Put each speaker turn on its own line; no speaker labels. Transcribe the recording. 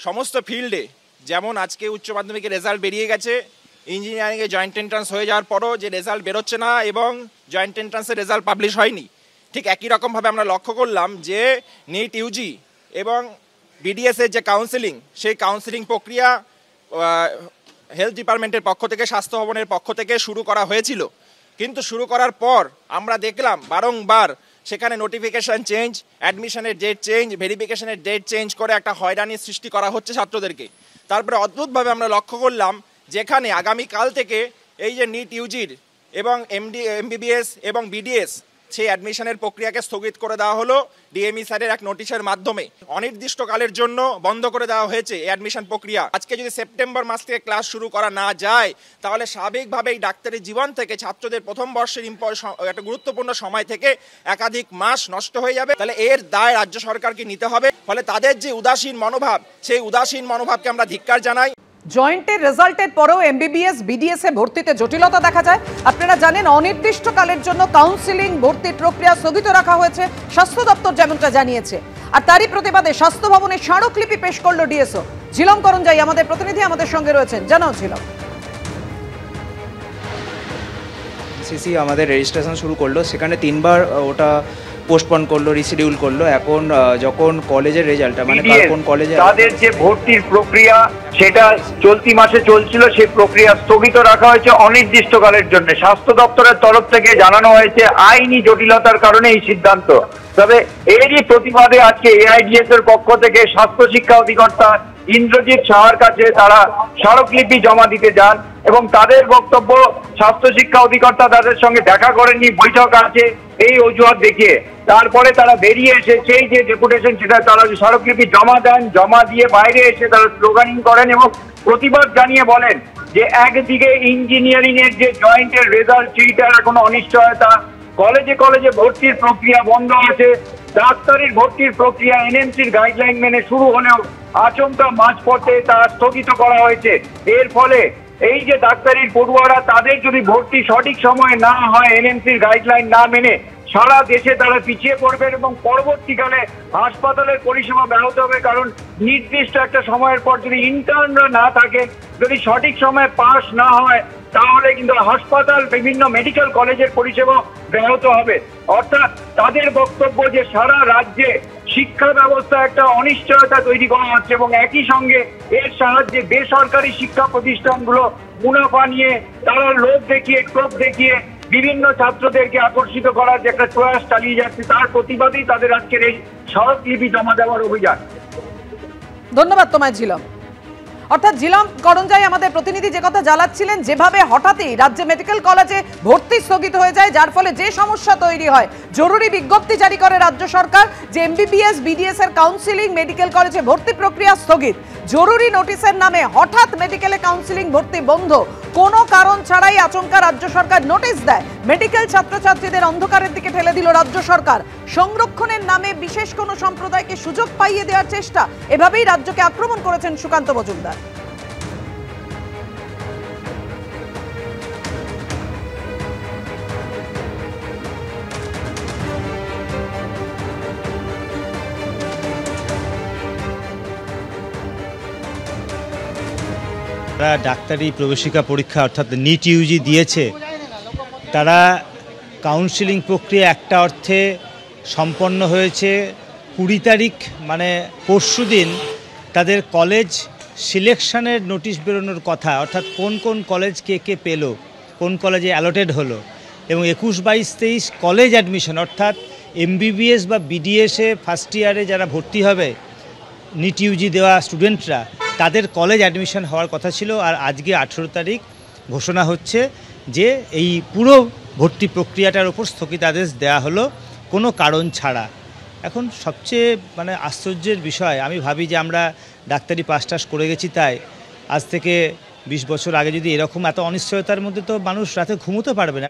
সমস্ত ফিল্ডে, যেমন আজকে উচ্চ মাধ্যমিকের রেজাল্ট বেরিয়ে গেছে, ইঞ্জিনিয়ারিংয়ে জয়েন্ট এন্ট্রান্স হয়ে যাওয়ার পরও যে রেজাল্ট বেরোচ্ছে না এবং জয়েন্ট এন্ট্রান্সের রেজাল্ট পাবলিশ হয়নি, ঠিক একই রকমভাবে আমরা লক্ষ্য করলাম যে নিট ইউজি এবং বিডিএসের যে কাউন্সেলিং, সেই কাউন্সেলিং প্রক্রিয়া হেলথ ডিপার্টমেন্টের পক্ষ থেকে, স্বাস্থ্য ভবনের পক্ষ থেকে শুরু করা হয়েছিল, কিন্তু শুরু করার পর আমরা দেখলাম বারংবার সেখানে নোটিফিকেশান চেঞ্জ, অ্যাডমিশনের ডেট চেঞ্জ, ভেরিফিকেশনের ডেট চেঞ্জ করে একটা হয়রানির সৃষ্টি করা হচ্ছে ছাত্রদেরকে। তারপরে অদ্ভুতভাবে আমরা লক্ষ্য করলাম যেখানে আগামীকাল থেকে এই যে নিট ইউজির এবং এমবিবিএস এবং বিডিএস সেই অ্যাডমিশনের প্রক্রিয়াকে স্থগিত করে দেওয়া হলো ডিএমই স্যারের এক নোটিশের মাধ্যমে। অনির্দিষ্টকালের জন্য বন্ধ করে দেওয়া হয়েছে এই অ্যাডমিশন প্রক্রিয়া। আজকে যদি সেপ্টেম্বর মাস থেকে ক্লাস শুরু করা না যায়, তাহলে স্বাভাবিকভাবে এই ডাক্তারি জীবন থেকে ছাত্রদের প্রথম বর্ষের একটা গুরুত্বপূর্ণ সময় থেকে একাধিক মাস নষ্ট হয়ে যাবে। তাহলে এর দায় রাজ্য সরকারকে নিতে হবে। ফলে তাদের যে উদাসীন মনোভাব, সেই উদাসীন মনোভাবকে আমরা ধিক্কার জানাই।
জয়েন্টের রেজাল্টের পরেও এমবিবিএস বিডিএস এ ভর্তিতে জটিলতা দেখা যায়। আপনারা জানেন অনির্দিষ্টকালের জন্য কাউন্সিলিং ভর্তির প্রক্রিয়া স্থগিত রাখা হয়েছে, স্বাস্থ্য দপ্তর যেমনটা জানিয়েছে। আর তারই প্রতিবাদে স্বাস্থ্য ভবনে স্মারকলিপি পেশ করলো ডিএসও। ঝিলম করঞ্জাই আমাদের প্রতিনিধি আমাদের সঙ্গে রয়েছেন, জানাও ঝিলম।
সিসি আমাদের রেজিস্ট্রেশন শুরু করলো, সেখানে 3বার ওটা পোস্টপন করলো, রিশিডিউল করলো। এখন যখন কলেজের রেজাল্ট, মানে কোন কলেজে
তাদের যে ভর্তির প্রক্রিয়া সেটা চলতি মাসে চলছিল, সেই প্রক্রিয়া স্থগিত রাখা হয়েছে অনির্দিষ্টকালের জন্য। স্বাস্থ্য দপ্তরের তরফ থেকে জানানো হয়েছে আইনি জটিলতার কারণে এই সিদ্ধান্ত। তবে এরই প্রতিবাদে আজকে এআইডিএস এর পক্ষ থেকে স্বাস্থ্য শিক্ষা অধিকর্তা ইন্দ্রজিৎ সাহার কাছে তারা স্মারকলিপি জমা দিতে যান এবং তাদের বক্তব্য, স্বাস্থ্য শিক্ষা অধিকর্তা তাদের সঙ্গে দেখা করেননি, বৈঠক আছে এই অজুহাত দেখিয়ে। তারপরে তারা বেরিয়ে এসে সেই যে ডেপুটেশন, সেটা তারা স্মারকলিপি জমা দেন, জমা দিয়ে বাইরে এসে তারা স্লোগানিং করেন এবং প্রতিবাদ জানিয়ে বলেন যে একদিকে ইঞ্জিনিয়ারিং এর যে জয়েন্টের রেজাল্ট, সেইটার এখনো অনিশ্চয়তা, কলেজে কলেজে ভর্তির প্রক্রিয়া বন্ধ আছে, ডাক্তারির ভর্তির প্রক্রিয়া এনএমসির গাইডলাইন মেনে শুরু হলেও আচমকা মাঝপথে তা স্থগিত করা হয়েছে। এর ফলে এই যে ডাক্তারির পড়ুয়ারা, তাদের যদি ভর্তি সঠিক সময়ে না হয়, এনএমসির গাইডলাইন না মেনে, সারা দেশে তারা পিছিয়ে পড়বেন এবং পরবর্তীকালে হাসপাতালের পরিষেবা ব্যাহত হবে। কারণ নির্দিষ্ট একটা সময়ের পর যদি ইন্টার্নরা না থাকে, যদি সঠিক সময়ে পাস না হয়, তাহলে কিন্তু হাসপাতাল, বিভিন্ন মেডিকেল কলেজের পরিষেবা ব্যাহত হবে। অর্থাৎ তাদের বক্তব্য যে সারা রাজ্যে শিক্ষা ব্যবস্থা একটা অনিশ্চয়তা তৈরি করা হচ্ছে এবং একই সঙ্গে এর সাহায্যে বেসরকারি শিক্ষা প্রতিষ্ঠানগুলো মুনাফা নিয়ে তারা লোভ দেখিয়ে, ক্রোধ দেখিয়ে বিভিন্ন ছাত্রদেরকে আকর্ষিত করার যে একটা প্রয়াস চালিয়ে যাচ্ছে, তার প্রতিবাদেই তাদের আজকের এই স্মারকলিপি জমা দেওয়ার অভিযান।
ধন্যবাদ তোমায় ঝিলম। অর্থাৎ ঝিলম করঞ্জাই আমাদের প্রতিনিধি যে কথা জানাচ্ছিলেন, যেভাবে হঠাৎই রাজ্যে মেডিকেল কলেজে ভর্তি স্থগিত হয়ে যায়, যার ফলে যে সমস্যা তৈরি হয়, জরুরি বিজ্ঞপ্তি জারি করে রাজ্য সরকার যে এমবিবিএস বিডিএস এর কাউন্সিলিং মেডিকেল কলেজে ভর্তি প্রক্রিয়া স্থগিত। জরুরি নোটিশের নামে হঠাৎ মেডিকেলে কাউন্সিলিং ভর্তি বন্ধ, কোনো কারণ ছাড়াই আচমকা রাজ্য সরকার নোটিশ দেয়। মেডিকেল ছাত্রছাত্রীদের অন্ধকারের দিকে ঠেলে দিল রাজ্য সরকার। সংরক্ষণের নামে বিশেষ কোনো সম্প্রদায়কে সুযোগ পাইয়ে দেওয়ার চেষ্টা, এভাবেই রাজ্যকে আক্রমণ করেছেন সুকান্ত মজুমদার।
যারা ডাক্তারি প্রবেশিকা পরীক্ষা অর্থাৎ নিট ইউজি দিয়েছে, তারা কাউন্সিলিং প্রক্রিয়া একটা অর্থে সম্পন্ন হয়েছে 20 তারিখ, মানে পরশু দিন তাদের কলেজ সিলেকশনের নোটিশ বেরোনোর কথা, অর্থাৎ কোন কোন কলেজ কে কে পেল, কোন কলেজে অ্যালটেড হলো, এবং 21, 22, 23 কলেজ অ্যাডমিশন, অর্থাৎ এমবিবিএস বা বিডিএসে ফার্স্ট ইয়ারে যারা ভর্তি হবে নিট ইউজি দেওয়া স্টুডেন্টরা, তাদের কলেজ অ্যাডমিশন হওয়ার কথা ছিল। আর আজকে 18 তারিখ ঘোষণা হচ্ছে যে এই পুরো ভর্তি প্রক্রিয়াটার উপর স্থগিতাদেশ দেওয়া হলো কোনো কারণ ছাড়া। এখন সবচেয়ে আশ্চর্যের বিষয়, আমি ভাবি যে আমরা ডাক্তারি পাস টাস করে গেছি, তাই আজ থেকে 20 বছর আগে যদি এরকম এত অনিশ্চয়তার মধ্যে, তো মানুষ রাতে ঘুমোতে পারবে না।